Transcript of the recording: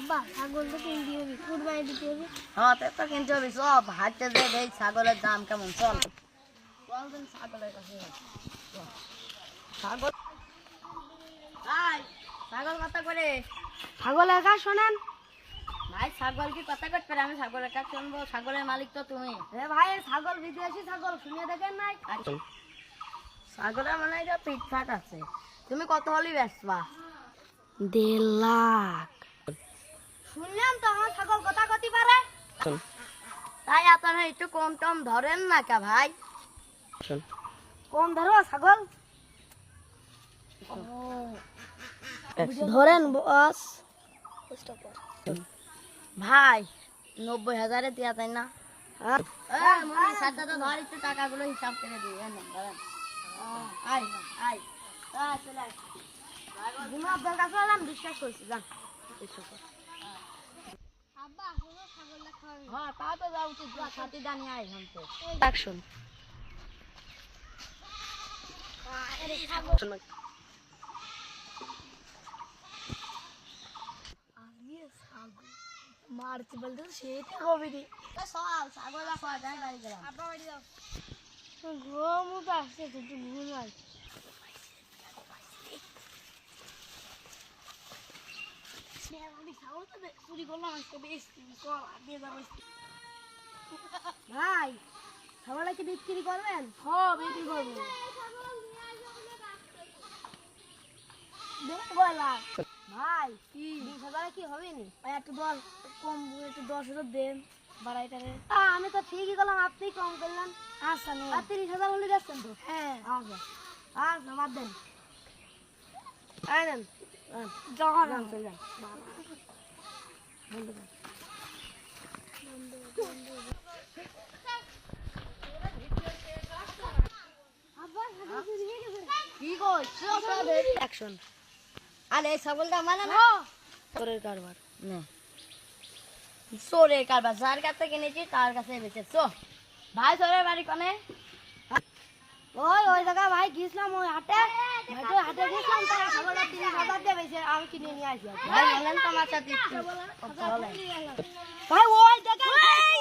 আব্বা ছাগল তো কিনতে হবে, কুরবানি দিতে হবে। হ্যাঁ তো তো কিনতে হবে, সব হাঁটতে যে এই ছাগলের দাম কেমন, চল চল দিন ছাগলের কাছে যাই। চল। ছাগল ভাই, ছাগল কত করে? ছাগল একা শোনেন। ভাই ছাগল কি কথা করতে পারে? আমি ছাগলের কাছে শুনবো, ছাগলের মালিক তো তুমি। ভাই ছাগল বিদেশি ছাগল, শুনে দেখেন নাই? ছাগলের মানে এটা পিটফাট আছে, তুমি কত হলেই বেচবা? 1.5 লাখ। শুনলাম তো আমার ছাগল কথা কতি পারে। তাই আপনারা একটু কম টম ধরেন না কে ভাই? কম ধরো ছাগল। ধরেন বস। ভাই 90,000 দেওয়া যায় না? সাথে তো ধর একটু টাকাগুলো হিসাব করে দিই। আয় আয় আয় চলে আয়। আপনার কাছে এলাম, বিশ্বাস করছি, যান। হ্যাঁ তা তো যাওয়া উচিত, সাথে জানিয়ে আয় ভাঙতে। শুন। মারতে বলতে সেটা হবে রে। চল ছাগল খাওয়া যায়, বাড়ি গেলাম। ঘুমও তো আসছে, একটু ঘুমাই। ভাই ছাগলটা কি বিক্রি করবেন? হ্যাঁ বিক্রি করবো। ভাই 20,000 কি হবে নি? একটু বল কম, একটু 10,000 দেন বাড়াইটারে। আমি তো ঠিকই করলাম, আপনি কম করলেন। আচ্ছা আর 30,000 হলে যাচ্ছেন তো? হ্যাঁ আচ্ছা আচ্ছা বাদ দেন। এই নেন যখন চলে যান। কি করছো? অ্যাকশন। আরে এই ছাগলটা মানে না তোরের কারবার। না চোরের কারবার, যার কাছে কিনেছি তার কাছে বেচেছো। ভাই চোরের বাড়ি কোনে? ওই জায়গা ভাই গেছিলাম, ওই হাটে হাটে গেছিলাম, তারা ছাগলটা 30,000 দিয়ে বেচে, আমি কিনে নিয়ে আসি। ভাই বলেন তো আমার সাথে একটু কথা বলেন। ভাই ওই জায়গায়